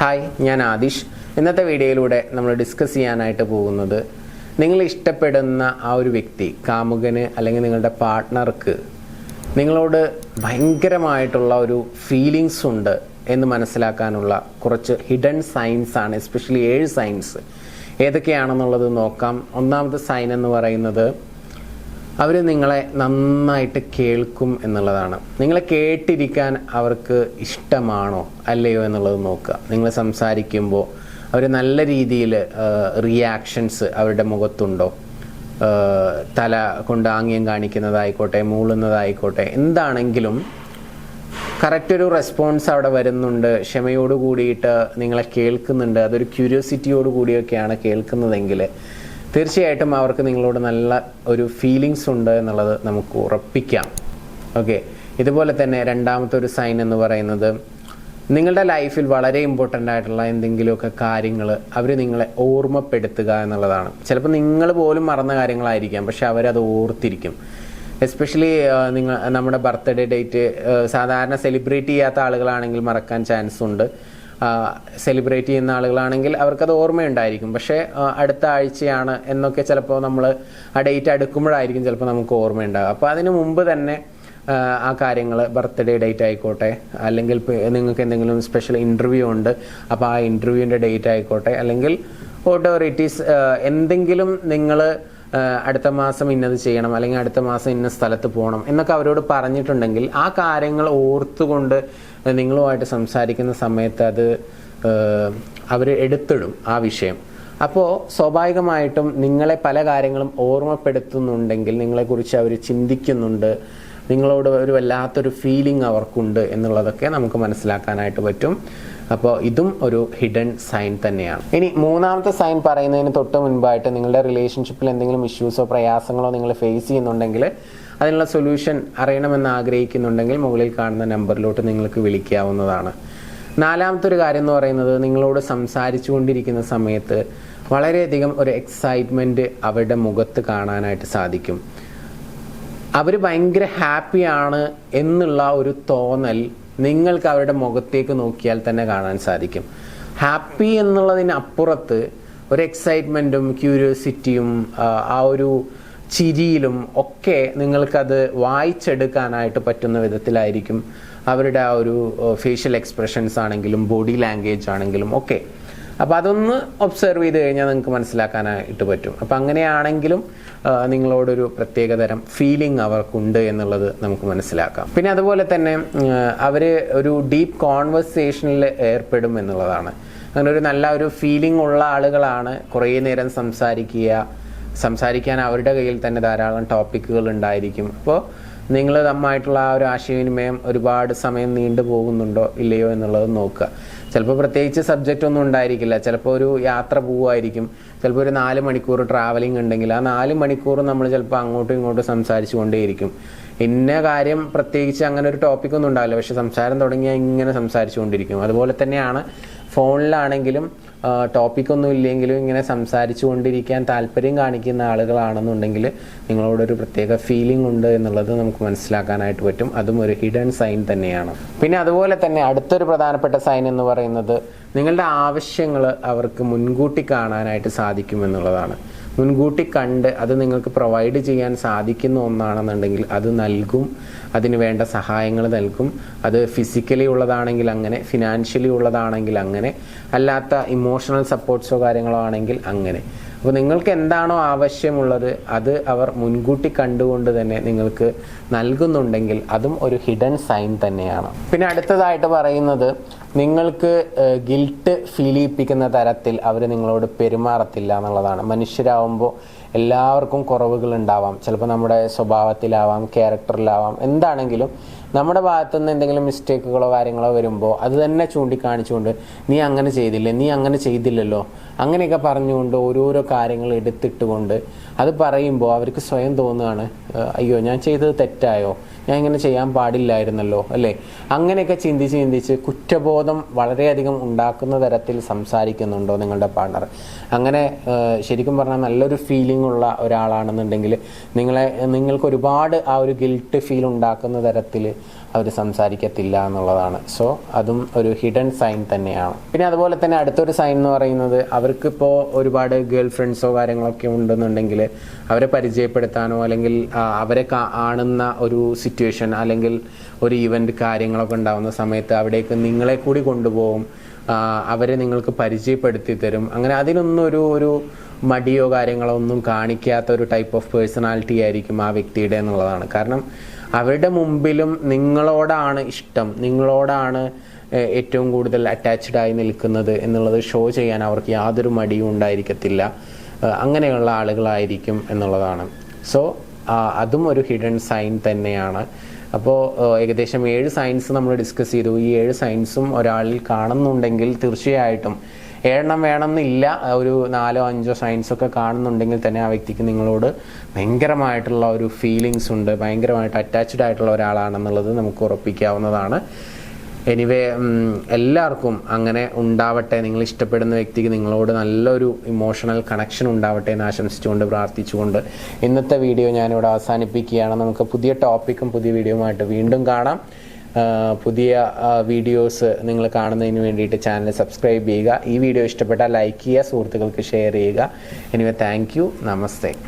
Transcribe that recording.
Hi, ഞാൻ ആദിഷ്. ഇന്നത്തെ വീഡിയോയിലൂടെ നമ്മൾ ഡിസ്കസ് ചെയ്യാനായിട്ട് പോകുന്നത്, നിങ്ങൾ ഇഷ്ടപ്പെടുന്ന ആ ഒരു വ്യക്തി, കാമുകന് അല്ലെങ്കിൽ നിങ്ങളുടെ പാർട്ട്ണർക്ക് നിങ്ങളോട് ഭയങ്കരമായിട്ടുള്ള ഒരു ഫീലിങ്സ് ഉണ്ട് എന്ന് മനസ്സിലാക്കാനുള്ള കുറച്ച് ഹിഡൻ സൈൻസ് ആണ്. എസ്പെഷ്യലി 7 സൈൻസ് ഏതൊക്കെയാണെന്നുള്ളത് നോക്കാം. ഒന്നാമത്തെ സൈൻ എന്ന് പറയുന്നത്, അവർ നിങ്ങളെ നന്നായിട്ട് കേൾക്കും എന്നുള്ളതാണ്. നിങ്ങളെ കേട്ടിരിക്കാൻ അവർക്ക് ഇഷ്ടമാണോ അല്ലയോ എന്നുള്ളത് നോക്കുക. നിങ്ങൾ സംസാരിക്കുമ്പോൾ അവർ നല്ല രീതിയിൽ റിയാക്ഷൻസ് അവരുടെ മുഖത്തുണ്ടോ, തല കൊണ്ട് ആംഗ്യം കാണിക്കുന്നതായിക്കോട്ടെ, മൂളുന്നതായിക്കോട്ടെ, എന്താണെങ്കിലും കറക്റ്റ് ഒരു റെസ്പോൺസ് അവിടെ വരുന്നുണ്ട്, ക്ഷമയോട് കൂടിയിട്ട് നിങ്ങളെ കേൾക്കുന്നുണ്ട്, അതൊരു ക്യൂരിയോസിറ്റിയോട് കൂടിയൊക്കെയാണ് കേൾക്കുന്നതെങ്കിൽ തീർച്ചയായിട്ടും അവർക്ക് നിങ്ങളോട് നല്ല ഒരു ഫീലിങ്സ് ഉണ്ട് എന്നുള്ളത് നമുക്ക് ഉറപ്പിക്കാം. ഓക്കെ, ഇതുപോലെ തന്നെ രണ്ടാമത്തെ ഒരു സൈൻ എന്ന് പറയുന്നത്, നിങ്ങളുടെ ലൈഫിൽ വളരെ ഇമ്പോർട്ടൻ്റ് ആയിട്ടുള്ള എന്തെങ്കിലുമൊക്കെ കാര്യങ്ങൾ അവർ നിങ്ങളെ ഓർമ്മപ്പെടുത്തുക എന്നുള്ളതാണ്. ചിലപ്പോൾ നിങ്ങൾ പോലും മറന്ന കാര്യങ്ങളായിരിക്കാം, പക്ഷെ അവരത് ഓർത്തിരിക്കും. എസ്പെഷ്യലി നമ്മുടെ ബർത്ത്ഡേ ഡേറ്റ് സാധാരണ സെലിബ്രേറ്റ് ചെയ്യാത്ത ആളുകളാണെങ്കിൽ മറക്കാൻ ചാൻസ് ഉണ്ട്. സെലിബ്രേറ്റ് ചെയ്യുന്ന ആളുകളാണെങ്കിൽ അവർക്കത് ഓർമ്മയുണ്ടായിരിക്കും, പക്ഷേ അടുത്ത ആഴ്ചയാണ് എന്നൊക്കെ ചിലപ്പോൾ നമ്മൾ ആ ഡേറ്റ് അടുക്കുമ്പോഴായിരിക്കും ചിലപ്പോൾ നമുക്ക് ഓർമ്മയുണ്ടാകും. അപ്പോൾ അതിന് മുമ്പ് തന്നെ ആ കാര്യങ്ങൾ, ബർത്ത്ഡേ ഡേറ്റ് ആയിക്കോട്ടെ, അല്ലെങ്കിൽ നിങ്ങൾക്ക് എന്തെങ്കിലും സ്പെഷ്യൽ ഇൻ്റർവ്യൂ ഉണ്ട്, അപ്പോൾ ആ ഇൻ്റർവ്യൂവിൻ്റെ ഡേറ്റ് ആയിക്കോട്ടെ, അല്ലെങ്കിൽ whatever it is, എന്തെങ്കിലും നിങ്ങൾ അടുത്ത മാസം ഇന്നത് ചെയ്യണം, അല്ലെങ്കിൽ അടുത്ത മാസം ഇന്ന സ്ഥലത്ത് പോകണം എന്നൊക്കെ അവരോട് പറഞ്ഞിട്ടുണ്ടെങ്കിൽ ആ കാര്യങ്ങൾ ഓർത്തുകൊണ്ട് നിങ്ങളുമായിട്ട് സംസാരിക്കുന്ന സമയത്ത് അത് അവർ എടുത്തിടും ആ വിഷയം. അപ്പോൾ സ്വാഭാവികമായിട്ടും നിങ്ങളെ പല കാര്യങ്ങളും ഓർമ്മപ്പെടുത്തുന്നുണ്ടെങ്കിൽ, നിങ്ങളെക്കുറിച്ച് അവർ ചിന്തിക്കുന്നുണ്ട്, നിങ്ങളോട് ഒരു വല്ലാത്തൊരു ഫീലിംഗ് അവർക്കുണ്ട് എന്നുള്ളതൊക്കെ നമുക്ക് മനസ്സിലാക്കാനായിട്ട് പറ്റും. അപ്പോൾ ഇതും ഒരു ഹിഡൻ സൈൻ തന്നെയാണ്. ഇനി മൂന്നാമത്തെ സൈൻ പറയുന്നതിന് തൊട്ട് മുൻപായിട്ട്, നിങ്ങളുടെ റിലേഷൻഷിപ്പിൽ എന്തെങ്കിലും ഇഷ്യൂസോ പ്രയാസങ്ങളോ നിങ്ങൾ ഫേസ് ചെയ്യുന്നുണ്ടെങ്കിൽ, അതിനുള്ള സൊല്യൂഷൻ അറിയണമെന്ന് ആഗ്രഹിക്കുന്നുണ്ടെങ്കിൽ മുകളിൽ കാണുന്ന നമ്പറിലോട്ട് നിങ്ങൾക്ക് വിളിക്കാവുന്നതാണ്. നാലാമത്തെ ഒരു കാര്യം എന്ന് പറയുന്നത്, നിങ്ങളോട് സംസാരിച്ചു കൊണ്ടിരിക്കുന്ന സമയത്ത് വളരെയധികം ഒരു എക്സൈറ്റ്മെൻറ്റ് അവരുടെ മുഖത്ത് കാണാനായിട്ട് സാധിക്കും. അവർ ഭയങ്കര ഹാപ്പിയാണ് എന്നുള്ള ഒരു തോന്നൽ നിങ്ങൾക്ക് അവരുടെ മുഖത്തേക്ക് നോക്കിയാൽ തന്നെ കാണാൻ സാധിക്കും. ഹാപ്പി എന്നുള്ളതിനപ്പുറത്ത് ഒരു എക്സൈറ്റ്മെൻറ്റും ക്യൂരിയോസിറ്റിയും ആ ഒരു ചിരിയിലും ഒക്കെ നിങ്ങൾക്കത് വായിച്ചെടുക്കാനായിട്ട് പറ്റുന്ന വിധത്തിലായിരിക്കും അവരുടെ ആ ഒരു ഫേഷ്യൽ എക്സ്പ്രഷൻസ് ആണെങ്കിലും ബോഡി ലാംഗ്വേജ് ആണെങ്കിലും ഒക്കെ. അപ്പോൾ അതൊന്ന് ഒബ്സർവ് ചെയ്ത് കഴിഞ്ഞാൽ നിങ്ങൾക്ക് മനസ്സിലാക്കാനായിട്ട് പറ്റും. അപ്പോൾ അങ്ങനെയാണെങ്കിലും നിങ്ങളോടൊരു പ്രത്യേകതരം ഫീലിംഗ് അവർക്കുണ്ട് എന്നുള്ളത് നമുക്ക് മനസ്സിലാക്കാം. പിന്നെ അതുപോലെ തന്നെ അവർ ഒരു ഡീപ്പ് കോൺവെർസേഷനിൽ ഏർപ്പെടും എന്നുള്ളതാണ്. അങ്ങനെ ഒരു നല്ല ഒരു ഫീലിംഗ് ഉള്ള ആളുകളാണ് കുറേ നേരം സംസാരിക്കാൻ അവരുടെ കയ്യിൽ തന്നെ ധാരാളം ടോപ്പിക്കുകൾ ഉണ്ടായിരിക്കും. അപ്പോൾ നിങ്ങൾ തമ്മായിട്ടുള്ള ആ ഒരു ആശയവിനിമയം ഒരുപാട് സമയം നീണ്ടു പോകുന്നുണ്ടോ ഇല്ലയോ എന്നുള്ളത് നോക്കുക. ചിലപ്പോൾ പ്രത്യേകിച്ച് സബ്ജക്റ്റ് ഒന്നും ഉണ്ടായിരിക്കില്ല, ചിലപ്പോൾ ഒരു യാത്ര പോവുമായിരിക്കും, ചിലപ്പോൾ ഒരു 4 മണിക്കൂർ ട്രാവലിംഗ് ഉണ്ടെങ്കിൽ ആ 4 മണിക്കൂർ നമ്മൾ ചിലപ്പോൾ അങ്ങോട്ടും ഇങ്ങോട്ടും സംസാരിച്ചു കൊണ്ടേയിരിക്കും. ഇന്ന കാര്യം പ്രത്യേകിച്ച് അങ്ങനെ ഒരു ടോപ്പിക്കൊന്നും ഉണ്ടാവില്ല, പക്ഷെ സംസാരം തുടങ്ങിയാൽ ഇങ്ങനെ സംസാരിച്ചു കൊണ്ടിരിക്കും. അതുപോലെ തന്നെയാണ് ഫോണിലാണെങ്കിലും ടോപ്പിക്കൊന്നും ഇല്ലെങ്കിലും ഇങ്ങനെ സംസാരിച്ചു കൊണ്ടിരിക്കാൻ താല്പര്യം കാണിക്കുന്ന ആളുകളാണെന്നുണ്ടെങ്കിൽ നിങ്ങളോടൊരു പ്രത്യേക ഫീലിംഗ് ഉണ്ട് എന്നുള്ളത് നമുക്ക് മനസ്സിലാക്കാനായിട്ട് പറ്റും. അതും ഒരു ഹിഡൻ സൈൻ തന്നെയാണ്. പിന്നെ അതുപോലെ തന്നെ അടുത്തൊരു പ്രധാനപ്പെട്ട സൈൻ എന്ന് പറയുന്നത്, നിങ്ങളുടെ ആവശ്യങ്ങൾ അവർക്ക് മുൻകൂട്ടി കാണാനായിട്ട് സാധിക്കും എന്നുള്ളതാണ്. മുൻകൂട്ടി കണ്ട് അത് നിങ്ങൾക്ക് പ്രൊവൈഡ് ചെയ്യാൻ സാധിക്കുന്ന ഒന്നാണെന്നുണ്ടെങ്കിൽ അത് നൽകും, അതിന് വേണ്ട സഹായങ്ങൾ നൽകും. അത് ഫിസിക്കലി ഉള്ളതാണെങ്കിൽ അങ്ങനെ, ഫിനാൻഷ്യലി ഉള്ളതാണെങ്കിൽ അങ്ങനെ, അല്ലാത്ത ഇമോഷണൽ സപ്പോർട്ട്സോ കാര്യങ്ങളോ ആണെങ്കിൽ അങ്ങനെ. അപ്പോൾ നിങ്ങൾക്ക് എന്താണോ ആവശ്യമുള്ളത് അത് അവർ മുൻകൂട്ടി കണ്ടുകൊണ്ട് തന്നെ നിങ്ങൾക്ക് നൽകുന്നുണ്ടെങ്കിൽ അതും ഒരു ഹിഡൻ സൈൻ തന്നെയാണ്. പിന്നെ അടുത്തതായിട്ട് പറയുന്നത്, നിങ്ങൾക്ക് ഗിൽട്ട് ഫീൽ ചെയ്യിപ്പിക്കുന്ന തരത്തിൽ അവർ നിങ്ങളോട് പെരുമാറത്തില്ല എന്നുള്ളതാണ്. മനുഷ്യരാകുമ്പോൾ എല്ലാവർക്കും കുറവുകൾ ഉണ്ടാവാം. ചിലപ്പോൾ നമ്മുടെ സ്വഭാവത്തിലാവാം, ക്യാരക്ടറിലാവാം, എന്താണെങ്കിലും നമ്മുടെ ഭാഗത്തുനിന്ന് എന്തെങ്കിലും മിസ്റ്റേക്കുകളോ കാര്യങ്ങളോ വരുമ്പോൾ അത് തന്നെ ചൂണ്ടിക്കാണിച്ചുകൊണ്ട്, നീ അങ്ങനെ ചെയ്തില്ലേ, നീ അങ്ങനെ ചെയ്തില്ലല്ലോ, അങ്ങനെയൊക്കെ പറഞ്ഞുകൊണ്ട് ഓരോരോ കാര്യങ്ങൾ എടുത്തിട്ടുകൊണ്ട് അത് പറയുമ്പോൾ അവർക്ക് സ്വയം തോന്നുകയാണ്, അയ്യോ ഞാൻ ചെയ്തത് തെറ്റായോ, ഞാൻ ഇങ്ങനെ ചെയ്യാൻ പാടില്ലായിരുന്നല്ലോ അല്ലേ, അങ്ങനെയൊക്കെ ചിന്തിച്ച് കുറ്റബോധം വളരെയധികം ഉണ്ടാക്കുന്ന തരത്തിൽ സംസാരിക്കുന്നുണ്ടോ നിങ്ങളുടെ പാർട്ണർ? അങ്ങനെ ശരിക്കും പറഞ്ഞാൽ നല്ലൊരു ഫീലിംഗ് ഉള്ള ഒരാളാണെന്നുണ്ടെങ്കിൽ നിങ്ങൾക്ക് ഒരുപാട് ആ ഒരു ഗിൽട്ട് ഫീൽ ഉണ്ടാക്കുന്ന തരത്തിൽ അവർ സംസാരിക്കത്തില്ല എന്നുള്ളതാണ്. സോ അതും ഒരു ഹിഡൻ സൈൻ തന്നെയാണ്. പിന്നെ അതുപോലെ തന്നെ അടുത്തൊരു സൈൻ എന്ന് പറയുന്നത്, അവർക്കിപ്പോൾ ഒരുപാട് ഗേൾ ഫ്രണ്ട്സോ കാര്യങ്ങളൊക്കെ ഉണ്ടെന്നുണ്ടെങ്കിൽ അവരെ പരിചയപ്പെടുത്താനോ അല്ലെങ്കിൽ അവരെ കാണുന്ന ഒരു സിറ്റുവേഷൻ അല്ലെങ്കിൽ ഒരു ഇവൻ്റ് കാര്യങ്ങളൊക്കെ ഉണ്ടാകുന്ന സമയത്ത് അവിടേക്ക് നിങ്ങളെ കൂടി കൊണ്ടുപോകും, അവരെ നിങ്ങൾക്ക് പരിചയപ്പെടുത്തി തരും. അങ്ങനെ അതിനൊന്നും ഒരു മടിയോ കാര്യങ്ങളോ ഒന്നും കാണിക്കാത്ത ഒരു ടൈപ്പ് ഓഫ് പേഴ്സണാലിറ്റി ആയിരിക്കും ആ വ്യക്തിയുടെ എന്നുള്ളതാണ്. കാരണം അവരുടെ മുമ്പിലും നിങ്ങളോടാണ് ഇഷ്ടം, നിങ്ങളോടാണ് ഏറ്റവും കൂടുതൽ അറ്റാച്ച്ഡ് ആയി നിൽക്കുന്നത് എന്നുള്ളത് ഷോ ചെയ്യാൻ അവർക്ക് യാതൊരു മടിയും ഉണ്ടായിരിക്കത്തില്ല. അങ്ങനെയുള്ള ആളുകളായിരിക്കും എന്നുള്ളതാണ്. സോ അതും ഒരു ഹിഡൻ സൈൻ തന്നെയാണ്. അപ്പോൾ ഏകദേശം 7 സൈൻസ് നമ്മൾ ഡിസ്കസ് ചെയ്തു. ഈ 7 സൈൻസും ഒരാളിൽ കാണുന്നുണ്ടെങ്കിൽ തീർച്ചയായിട്ടും 7 വേണമെന്നില്ല, ഒരു 4-5 സൈൻസൊക്കെ കാണുന്നുണ്ടെങ്കിൽ തന്നെ ആ വ്യക്തിക്ക് നിങ്ങളോട് ഭയങ്കരമായിട്ടുള്ള ഒരു ഫീലിങ്സ് ഉണ്ട്, ഭയങ്കരമായിട്ട് അറ്റാച്ച്ഡ് ആയിട്ടുള്ള ഒരാളാണെന്നുള്ളത് നമുക്ക് ഉറപ്പിക്കാവുന്നതാണ്. എനിവേ എല്ലാവർക്കും അങ്ങനെ ഉണ്ടാവട്ടെ. നിങ്ങൾ ഇഷ്ടപ്പെടുന്ന വ്യക്തിക്ക് നിങ്ങളോട് നല്ലൊരു ഇമോഷണൽ കണക്ഷൻ ഉണ്ടാവട്ടെ എന്ന് ആശംസിച്ചുകൊണ്ട് പ്രാർത്ഥിച്ചുകൊണ്ട് ഇന്നത്തെ വീഡിയോ ഞാനിവിടെ അവസാനിപ്പിക്കുകയാണ്. നമുക്ക് പുതിയ ടോപ്പിക്കും പുതിയ വീഡിയോയുമായിട്ട് വീണ്ടും കാണാം. പുതിയ വീഡിയോസ് നിങ്ങൾ കാണുന്നതിന് വേണ്ടിയിട്ട് ചാനൽ സബ്സ്ക്രൈബ് ചെയ്യുക. ഈ വീഡിയോ ഇഷ്ടപ്പെട്ടാൽ ലൈക്ക് ചെയ്യുക, സുഹൃത്തുക്കൾക്ക് ഷെയർ ചെയ്യുക. Anyway thank you, namaste.